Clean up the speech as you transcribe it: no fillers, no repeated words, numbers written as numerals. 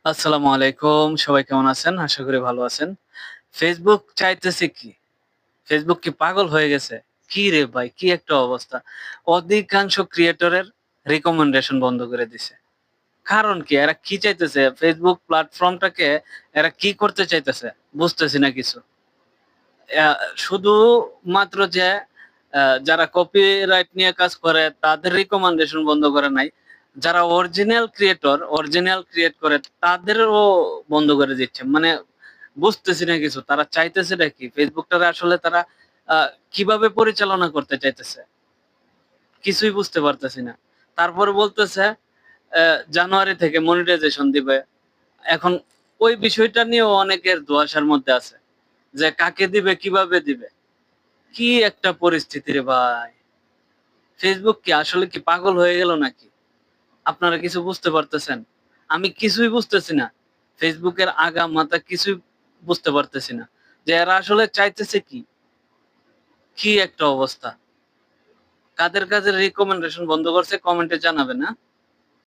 আসসালামু আলাইকুম। সবাই কেমন আছেন? আশা করি ভালো আছেন। ফেসবুক চাইতেছে কি? ফেসবুক কি পাগল হয়ে গেছে? কি রে ভাই! কি একটা অবস্থা! অধিকাংশ ক্রিয়েটরের রিকমেন্ডেশন বন্ধ করে দিছে। কারণ কি? এরা কি চাইতেছে? ফেসবুক প্ল্যাটফর্মটাকে এরা কি করতে চাইতেছে? বুঝতেছি না কিছু। অ্যা শুধু মাত্র যে যারা কপিরাইট নিয়ে কাজ করে তাদের রিকমেন্ডেশন বন্ধ করে নাই। যারা অরিজিনাল ক্রিয়েটর, অরিজিনাল ক্রিয়েট করে তাদেরও বন্ধ করে দিচ্ছে। মানে বুঝতেছি না কিছু। তারা চাইতেছেটা কি? ফেসবুকটারে আসলে তারা আ কিভাবে পরিচালনা করতে চাইতেছে? কিছুই বুঝতে পারতেছি না। তারপরে বলতেছে জানুয়ারি থেকে মনিটাইজেশন দিবে। এখন ওই বিষয়টা নিয়েও অনেকের ধোঁয়াশার মধ্যে আছে। যে কাকে দিবে, কিভাবে দিবে? কি একটা পরিস্থিতি রে ভাই! Facebook কি আসলে কি পাগল হয়ে গেল নাকি? আপনারা কিছু বুঝতে পারতেছেন? আমি কিছুই বুঝতেছি না। Facebook এর আগা-মাথা কিছুই বুঝতে পারতেছি না। যে এরা আসলে চাইতেছে কি? কি একটা অবস্থা! কাদের রিকমেন্ডেশন বন্ধ করছে কমেন্টে জানাবেন, হ্যাঁ?